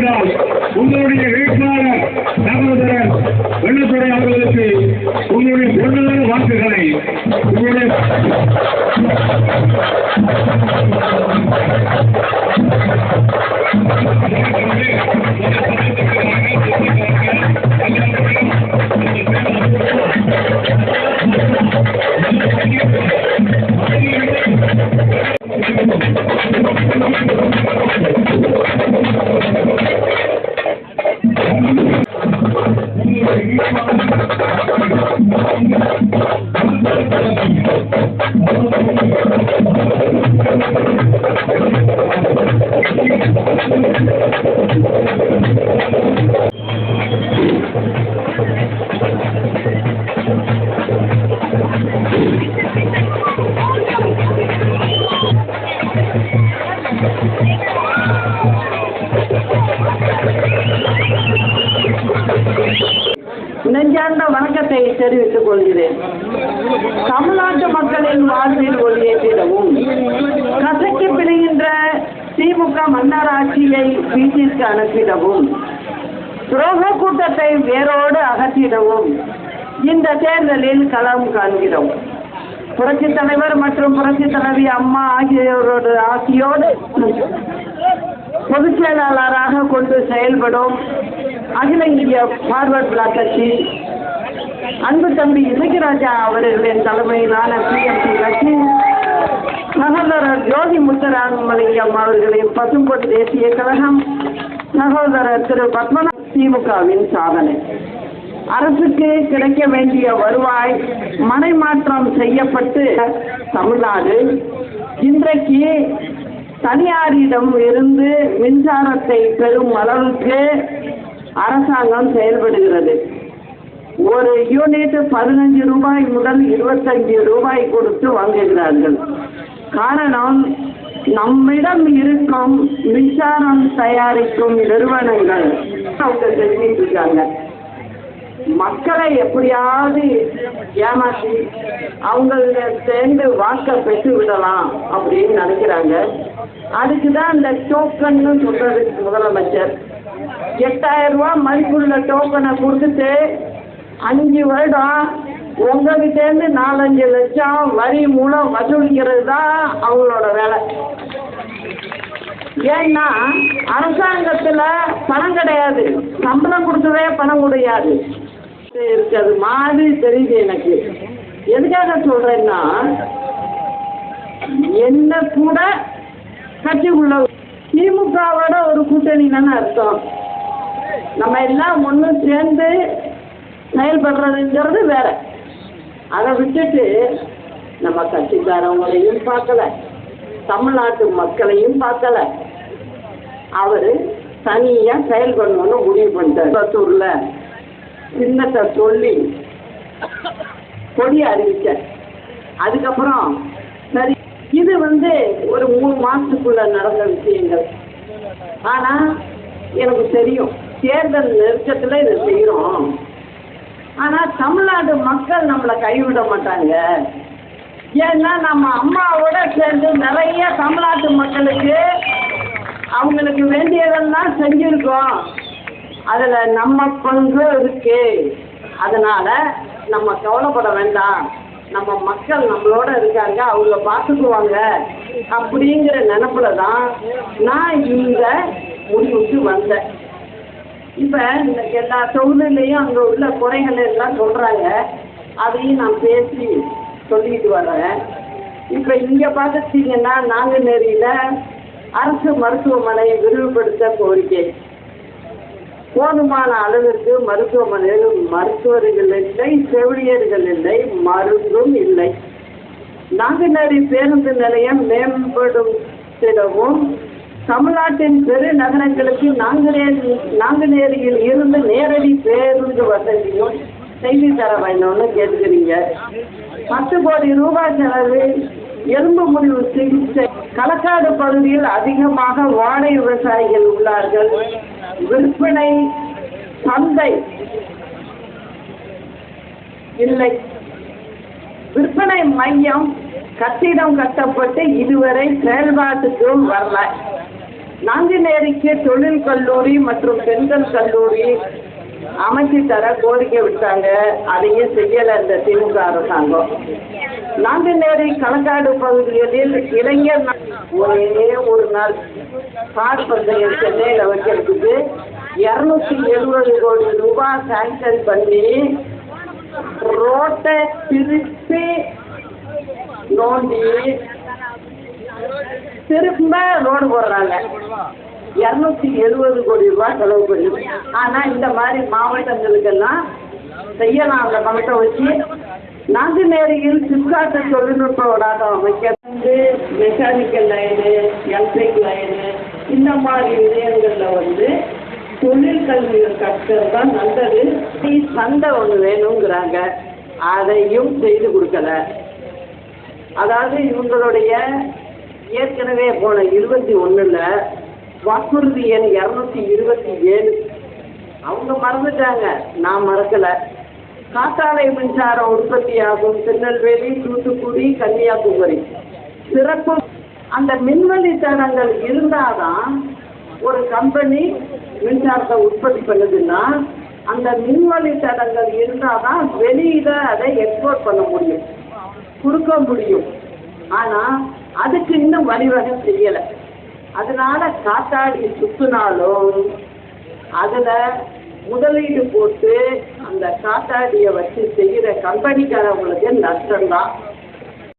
என்றால் உங்களுடைய வேட்பாளர் சகோதரர் வெள்ளத்துறை அவர்களுக்கு உங்களுடைய பொருளாதார வாக்குகளை உங்களுடைய நெஞ்சார்ந்த வணக்கத்தை தெரிவித்துக் கொள்கிறேன். தமிழ்நாட்டு மக்களின் வாழ்வில் ஒளியேற்றிடவும் கசக்கி பிழைகின்ற திமுக மன்னர் ஆட்சியை வீட்டிற்கு அனுப்பிடவும் துரோக கூட்டத்தை வேரோடு அகற்றிடவும் இந்த தேர்தலில் களம் காண்கிறோம். புரட்சித் தலைவர் மற்றும் புரட்சித் தலைவி அம்மா ஆகியோரோடு ஆட்சியோடு பொதுச் செயலாளராக கொண்டு செயல்படும் அகில இந்திய பார்வர்ட் பிளாக் கட்சி, அன்பு தம்பி இசைராஜா அவர்களின் தலைமையிலான பிஎம்சி கட்சி, சகோதரர் ஜோதி முத்துராமலிங்கம் அவர்களின் பசும்பொன் தேசிய கழகம், சகோதரர் திரு பத்மநாத் திமுகவின் சாதனை. அரசுக்கு கிடைக்க வேண்டிய வருவாய் மனைமாற்றம் செய்யப்பட்டு தமிழ்நாடு இன்றைக்கு தனியாரிடம் இருந்து மின்சாரத்தை பெறும் அளவுக்கு அரசாங்கம் செயல்படுகிறது. ஒரு யூனிட் 15 ரூபாய் முதல் 25 ரூபாய் கொடுத்து வாங்குகிறார்கள். காரணம், நம்மிடம் இருக்கும் மின்சாரம் தயாரிக்கும் நிறுவனங்கள் அவங்க செஞ்சிட்டு இருக்காங்க. மக்களை எப்படியாவது ஏமாற்றி அவங்கள சேர்ந்து வாக்க பெற்று விடலாம் அப்படின்னு நினைக்கிறாங்க. அதுக்குதான் இந்த டோக்கன்னு சொல்றது முதலமைச்சர். 8000 ரூபாய் மதிப்புள்ள டோக்கனை கொடுத்துட்டு 5 வருடம் உங்ககிட்டேருந்து 4-5 லட்சம் வரி மூலம் வசூலிக்கிறது தான் அவங்களோட வேலை. ஏன்னா அரசாங்கத்தில் பணம் கிடையாது, சம்பளம் கொடுத்ததே பணம் கிடையாது இருக்கிறது மாதிரி தெரியுது எனக்கு. எதுக்காக சொல்றேன்னா, என்ன கூட கட்சி உள்ள திமுகவோட ஒரு கூட்டணி தானே அர்த்தம். நம்ம எல்லாம் ஒன்று சேர்ந்து செயல்படுறதுங்கிறது வேற. அதை விட்டுட்டு நம்ம கட்சிக்காரவங்களையும் பார்க்கல, தமிழ்நாட்டு மக்களையும் பார்க்கல. அவர் தனியாக செயல்படணும்னு முடிவு பண்ணிட்டார். பத்தூரில் சின்னத்தை சொல்லி கொடி அறிவிக்க, அதுக்கப்புறம் சரி இது ஒரு 3 மாதத்துக்குள்ள நடந்த விஷயங்கள். ஆனால் எனக்கு தெரியும் தேர்தல் நெருக்கத்தில் இதை செய்கிறோம். ஆனால் தமிழ்நாடு மக்கள் நம்மளை கைவிட மாட்டாங்க. ஏன்னா நம்ம அம்மாவோட சேர்ந்து நிறைய தமிழ்நாட்டு மக்களுக்கு அவங்களுக்கு வேண்டியதெல்லாம் செஞ்சுருக்கோம். அதில் நம்ம பங்கு இருக்கு. அதனால் நம்ம கவலைப்பட வேண்டாம், நம்ம மக்கள் நம்மளோட இருக்காங்க, அவங்க பார்த்துக்குவாங்க அப்படிங்கிற நினப்புல தான் நான் இந்த முடிவுக்கு வந்தேன். இப்போ இந்த எல்லா தொகுதியிலையும் அங்கே உள்ள குறைகள் எல்லாம் சொல்கிறாங்க, அதையும் நான் பேசி சொல்லிட்டு வரேன். இப்போ இங்கே பார்த்துட்டிங்கன்னா நாங்குநேரியில் அரசு மருத்துவமனை விரிவுபடுத்த கோரிக்கை. போதுமான அளவிற்கு மருத்துவமனையில் மருத்துவர்கள் இல்லை, செவிலியர்கள் இல்லை, மருந்தும் இல்லை. நாங்குநேரி பேருந்து நிலையம் மேம்படுத்திடவும் தமிழ்நாட்டின் பெரு நகரங்களுக்கு நாங்குநேரியில் இருந்து நேரடி பேருந்து வசதியும் செய்தி தர வேண்டும்னு கேட்டுக்கிறீங்க. 10 கோடி ரூபாய் செலவில் எலும்பு முறிவு சிகிச்சை. களக்காடு பகுதியில் அதிகமாக வாழை விவசாயிகள் உள்ளார்கள். விற்பனை சந்தை இல்லை. விற்பனை மையம் கட்டிடம் கட்டப்பட்டு இதுவரை செயல்பாட்டுக்கும் வரல. நாங்குநேரிக்கு தொழில் கல்லூரி மற்றும் பெண்கள் கல்லூரி அமைச்சு தர கோரிக்கை விட்டாங்க. அதையும் செய்யலை இந்த திமுக அரசாங்கம். நாங்குநேரி களக்காடு பகுதிகளில் இளைஞர் ஒரே ஒரு நாள் கார் பந்தயம் சென்னையில் வைக்கிறதுக்கு 270 கோடி ரூபாய் சாங்ஷன் பண்ணி ரோட்டை திருப்பி நோண்டி திரும்ப ரோடு போடுறாங்க. 270 கோடி ரூபாய் செலவு பண்ணி. ஆனால் இந்த மாதிரி மாவட்டங்களுக்கெல்லாம் செய்யலாம். அந்த பணத்தை வச்சு நாங்குநேரியில் சிப்காட்டு தொழில்நுட்ப வளாகம் அமைக்க மெக்கானிக்கல் லைனு, எலக்ட்ரிக் லைனு இந்த மாதிரி விஷயங்களில் தொழில் கல்வி கற்கிறது தான் நல்லது. சந்தை ஒன்று வேணுங்கிறாங்க, அதையும் செய்து கொடுக்கல. அதாவது இவங்களுடைய ஏற்கனவே போன 21ல் வாக்குறுதி எண் 227 அவங்க மறந்துட்டாங்க, நான் மறக்கலை. காற்றாலை மின்சாரம் உற்பத்தியாகும் திருநெல்வேலி, தூத்துக்குடி, கன்னியாகுமரி சிறப்பு. அந்த மின்வெளி தடங்கள் இருந்தாதான் ஒரு கம்பெனி மின்சாரத்தை உற்பத்தி பண்ணுதுன்னா அந்த மின்வெளி தடங்கள் இருந்தாதான் வெளியில அதை எக்ஸ்போர்ட் பண்ண முடியும், கொடுக்க முடியும். ஆனால் அதுக்கு இன்னும் வழிவகை செய்யலை. அதனால காத்தாடி சுற்றினாலும் அதில் முதலீடு போட்டு அந்த காத்தாடியை வச்சு செய்கிற கம்பெனிக்காரவங்களுக்கு நஷ்டம்தான்.